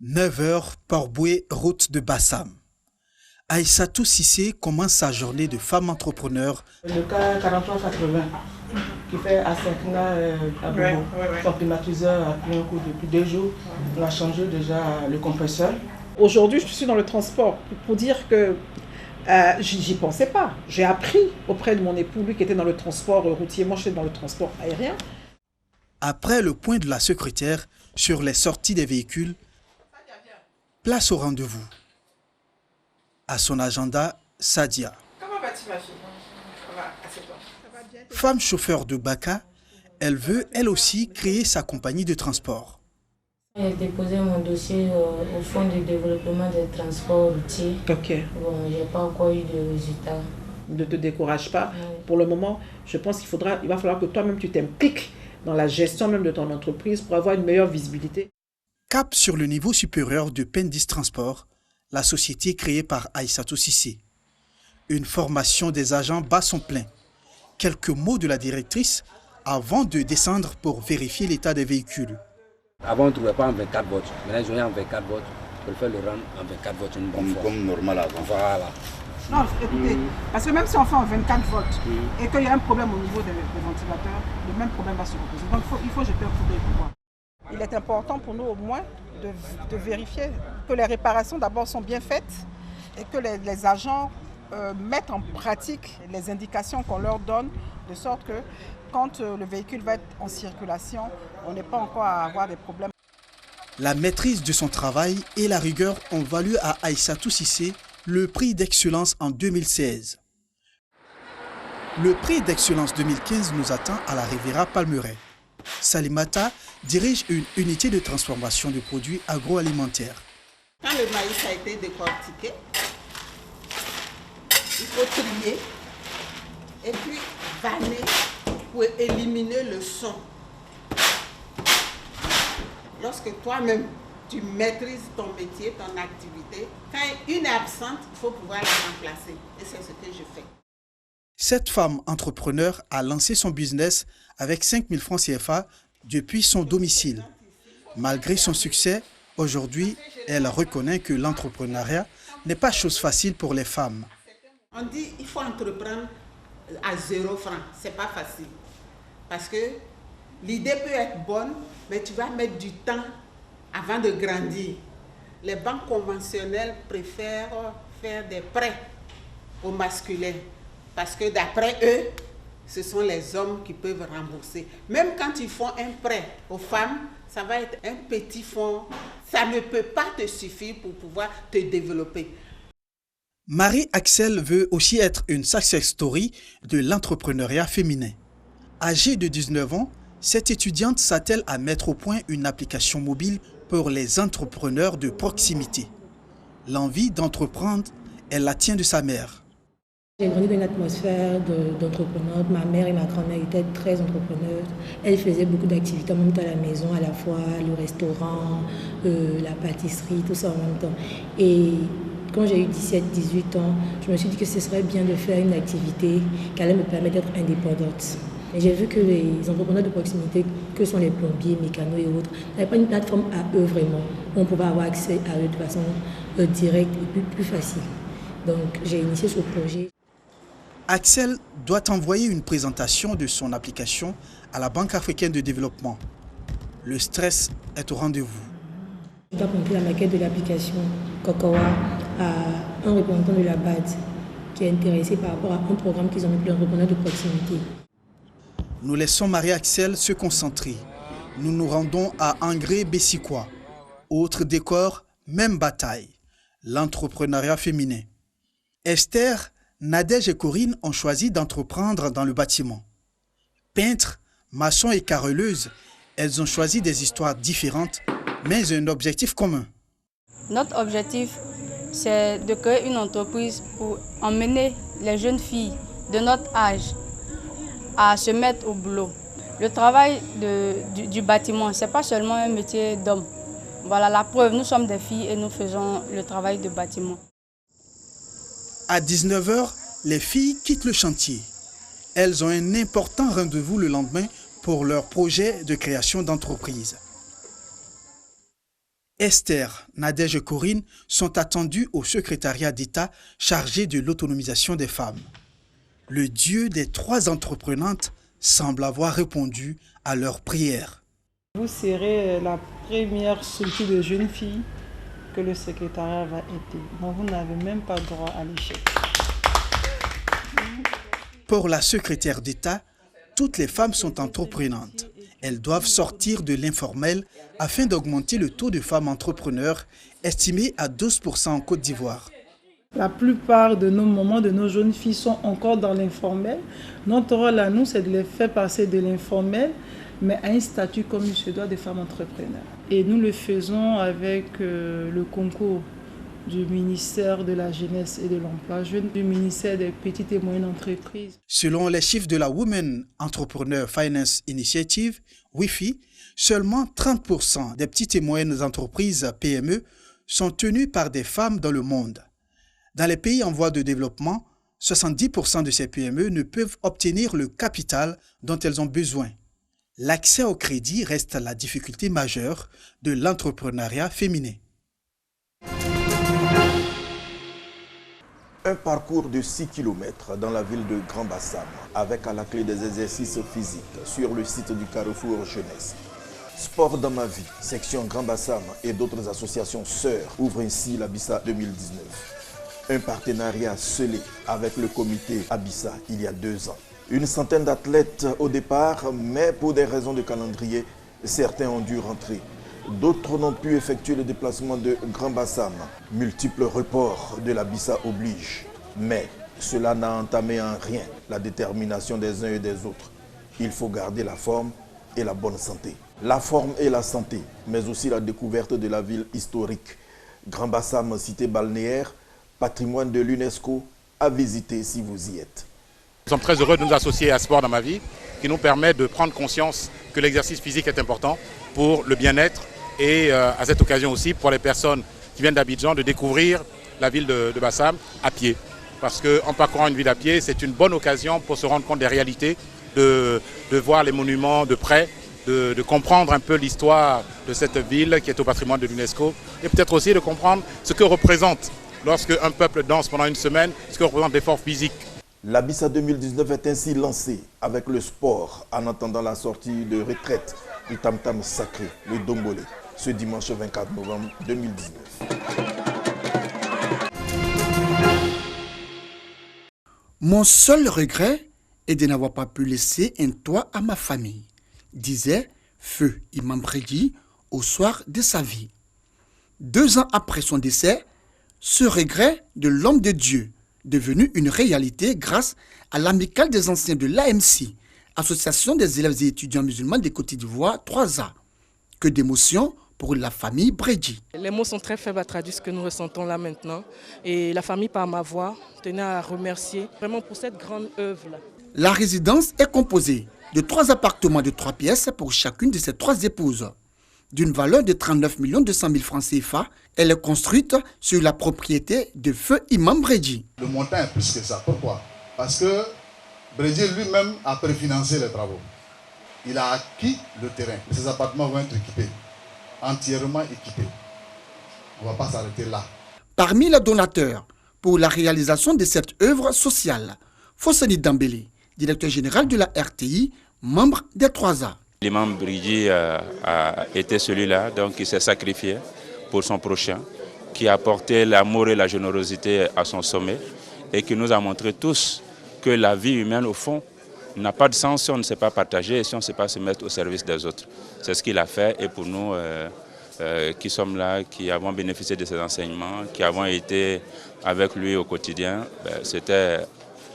9h, Port-Boué, route de Bassam. Aïssatou Cissé commence sa journée de femme entrepreneur. Le cas 4380 qui fait à Saint-Cna à Bobo, son climatiseur a pris un coup depuis 2 jours. On a changé déjà le compresseur. Aujourd'hui, je suis dans le transport pour dire que j'y pensais pas. J'ai appris auprès de mon époux, lui qui était dans le transport routier, moi j'étais dans le transport aérien. Après le point de la secrétaire sur les sorties des véhicules, place au rendez-vous. À son agenda, Sadia. Comment vas-tu, ma fille? Assieds-toi. Femme chauffeur de Baka, elle veut elle aussi créer sa compagnie de transport. J'ai déposé mon dossier au Fonds de développement des transports routiers. Ok. Bon, je n'ai pas encore eu de résultats. Ne te décourage pas. Oui. Pour le moment, je pense il va falloir que toi-même tu t'impliques dans la gestion même de ton entreprise pour avoir une meilleure visibilité. Cap sur le niveau supérieur de Pendis Transport, la société créée par Aïssatou Cissé. Une formation des agents bat son plein. Quelques mots de la directrice avant de descendre pour vérifier l'état des véhicules. Avant, on ne trouvait pas en 24 volts. Maintenant, ils ont en 24 volts. On peut faire le rendre en 24 volts une bonne fois. Comme normal avant. Voilà. Non, écoutez, parce que même si on fait en 24 volts et qu'il y a un problème au niveau des ventilateurs, le même problème va se reposer. Donc il faut jeter un coup d'œil pour voir. Il est important pour nous au moins de vérifier que les réparations d'abord sont bien faites et que les agents mettent en pratique les indications qu'on leur donne, de sorte que quand le véhicule va être en circulation, on n'est pas encore à avoir des problèmes. La maîtrise de son travail et la rigueur ont valu à Aïssatou Cissé le prix d'excellence en 2016. Le prix d'excellence 2015 nous attend à la Riviera Palmeraie. Salimata dirige une unité de transformation de produits agroalimentaires. Quand le maïs a été décortiqué, il faut trier et puis vanner pour éliminer le son. Lorsque toi-même tu maîtrises ton métier, ton activité, quand une est absente, il faut pouvoir la remplacer. Et c'est ce que je fais. Cette femme entrepreneur a lancé son business avec 5 000 francs CFA depuis son domicile. Malgré son succès, aujourd'hui, elle reconnaît que l'entrepreneuriat n'est pas chose facile pour les femmes. On dit qu'il faut entreprendre à 0 francs. Ce n'est pas facile. Parce que l'idée peut être bonne, mais tu vas mettre du temps avant de grandir. Les banques conventionnelles préfèrent faire des prêts aux masculins. Parce que d'après eux, ce sont les hommes qui peuvent rembourser. Même quand ils font un prêt aux femmes, ça va être un petit fonds. Ça ne peut pas te suffire pour pouvoir te développer. Marie-Axel veut aussi être une success story de l'entrepreneuriat féminin. Âgée de 19 ans, cette étudiante s'attelle à mettre au point une application mobile pour les entrepreneurs de proximité. L'envie d'entreprendre, elle la tient de sa mère. J'ai grandi dans une atmosphère d'entrepreneurs. Ma mère et ma grand-mère étaient très entrepreneuses. Elles faisaient beaucoup d'activités en même temps à la maison, à la fois le restaurant, la pâtisserie, tout ça en même temps. Et quand j'ai eu 17-18 ans, je me suis dit que ce serait bien de faire une activité qui allait me permettre d'être indépendante. Et j'ai vu que les entrepreneurs de proximité, que sont les plombiers, mécanos et autres, n'avaient pas une plateforme à eux vraiment, où on pouvait avoir accès à eux de façon directe et plus facile. Donc j'ai initié ce projet. Axel doit envoyer une présentation de son application à la Banque africaine de développement. Le stress est au rendez-vous. Je dois montrer la maquette de l'application Cocoa à un représentant de la BAD qui est intéressé par rapport à un programme qu'ils ont mis pour les entrepreneurs de proximité. Nous laissons Marie-Axel se concentrer. Nous nous rendons à Angré-Bessikois. Autre décor, même bataille. L'entrepreneuriat féminin. Esther, Nadège et Corinne ont choisi d'entreprendre dans le bâtiment. Peintres, maçons et carreleuses, elles ont choisi des histoires différentes, mais un objectif commun. Notre objectif, c'est de créer une entreprise pour emmener les jeunes filles de notre âge à se mettre au boulot. Le travail du bâtiment, ce n'est pas seulement un métier d'homme. Voilà la preuve, nous sommes des filles et nous faisons le travail de bâtiment. À 19h, les filles quittent le chantier. Elles ont un important rendez-vous le lendemain pour leur projet de création d'entreprise. Esther, Nadège et Corinne sont attendues au secrétariat d'État chargé de l'autonomisation des femmes. Le Dieu des 3 entreprenantes semble avoir répondu à leurs prières. Vous serez la première structure de jeunes filles que le secrétariat va aider. Donc vous n'avez même pas droit à l'échec. Pour la secrétaire d'État, toutes les femmes sont entreprenantes. Elles doivent sortir de l'informel afin d'augmenter le taux de femmes entrepreneurs estimé à 12% en Côte d'Ivoire. La plupart de nos mamans, de nos jeunes filles sont encore dans l'informel. Notre rôle à nous, c'est de les faire passer de l'informel, mais à un statut comme il se doit des femmes entrepreneurs. Et nous le faisons avec le concours du ministère de la Jeunesse et de l'Emploi jeune, du ministère des Petites et Moyennes Entreprises. Selon les chiffres de la Women Entrepreneur Finance Initiative, WIFI, seulement 30% des petites et moyennes entreprises PME sont tenues par des femmes dans le monde. Dans les pays en voie de développement, 70% de ces PME ne peuvent obtenir le capital dont elles ont besoin. L'accès au crédit reste la difficulté majeure de l'entrepreneuriat féminin. Un parcours de 6 km dans la ville de Grand Bassam, avec à la clé des exercices physiques sur le site du Carrefour Jeunesse. Sport dans ma vie, section Grand Bassam et d'autres associations sœurs ouvrent ainsi l'Abissa 2019. Un partenariat scellé avec le comité Abissa il y a 2 ans. Une centaine d'athlètes au départ, mais pour des raisons de calendrier, certains ont dû rentrer. D'autres n'ont pu effectuer le déplacement de Grand Bassam. Multiples reports de l'Abissa obligent. Mais cela n'a entamé en rien la détermination des uns et des autres. Il faut garder la forme et la bonne santé. La forme et la santé, mais aussi la découverte de la ville historique. Grand Bassam, cité balnéaire, patrimoine de l'UNESCO, à visiter si vous y êtes. Nous sommes très heureux de nous associer à Sport dans ma vie, qui nous permet de prendre conscience que l'exercice physique est important pour le bien-être et à cette occasion aussi pour les personnes qui viennent d'Abidjan de découvrir la ville de Bassam à pied. Parce qu'en parcourant une ville à pied, c'est une bonne occasion pour se rendre compte des réalités, de voir les monuments de près, de comprendre un peu l'histoire de cette ville qui est au patrimoine de l'UNESCO et peut-être aussi de comprendre ce que représente lorsque un peuple danse pendant une semaine, ce que représente l'effort physique. L'Abissa 2019 est ainsi lancé avec le sport en attendant la sortie de retraite du tam-tam sacré, le Dongolé, ce dimanche 24 novembre 2019. Mon seul regret est de n'avoir pas pu laisser un toit à ma famille, disait Feu Imam Bredi au soir de sa vie. 2 ans après son décès, ce regret de l'homme de Dieu devenu une réalité grâce à l'amicale des anciens de l'AMC, Association des élèves et étudiants musulmans de Côte d'Ivoire, 3A. Que d'émotions pour la famille Bredi. Les mots sont très faibles à traduire ce que nous ressentons là maintenant. Et la famille, par ma voix, tenait à remercier vraiment pour cette grande œuvre-là. La résidence est composée de 3 appartements de 3 pièces pour chacune de ses 3 épouses. D'une valeur de 39 200 000 francs CFA, elle est construite sur la propriété de Feu Imam Bredi. Le montant est plus que ça. Pourquoi? Parce que Bredi lui-même a préfinancé les travaux. Il a acquis le terrain. Ces appartements vont être équipés, entièrement équipés. On ne va pas s'arrêter là. Parmi les donateurs pour la réalisation de cette œuvre sociale, Fosseni Dambélé, directeur général de la RTI, membre des 3A. L'imam Bredi a été celui-là qui s'est sacrifié pour son prochain, qui a porté l'amour et la générosité à son sommet et qui nous a montré tous que la vie humaine, au fond, n'a pas de sens si on ne sait pas partager et si on ne sait pas se mettre au service des autres. C'est ce qu'il a fait et pour nous qui sommes là, qui avons bénéficié de ses enseignements, qui avons été avec lui au quotidien, c'était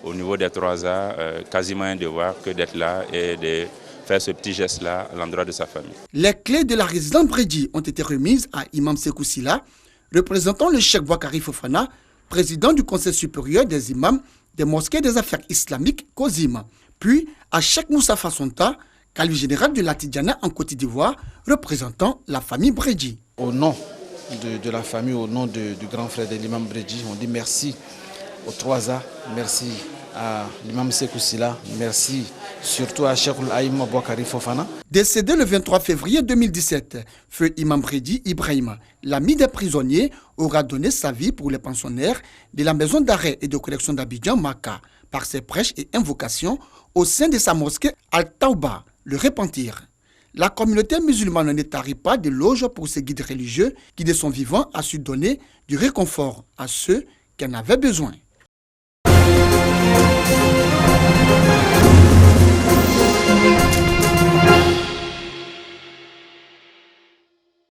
au niveau des 3A quasiment un devoir que d'être là et de faire ce petit geste-là à l'endroit de sa famille. Les clés de la résidence Bredi ont été remises à Imam Sekou Sila, représentant le Cheikh Boakari Fofana, président du Conseil supérieur des imams des mosquées des affaires islamiques COSIM, puis à Cheikh Moussa Fassonta, calife général de la Tidjana en Côte d'Ivoire, représentant la famille Bredi. Au nom de la famille, au nom du grand frère de l'imam Bredi, on dit merci aux 3A, merci à l'imam Sekou Sila, merci surtout à Cheikh Aïma Bouakari Fofana. Décédé le 23 février 2017, feu Imam Bredi Ibrahima, l'ami des prisonniers, aura donné sa vie pour les pensionnaires de la maison d'arrêt et de correction d'Abidjan, Maka, par ses prêches et invocations au sein de sa mosquée Al-Tauba, le Repentir. La communauté musulmane ne tarit pas de loge pour ses guides religieux qui, de son vivant, a su donner du réconfort à ceux qui en avaient besoin.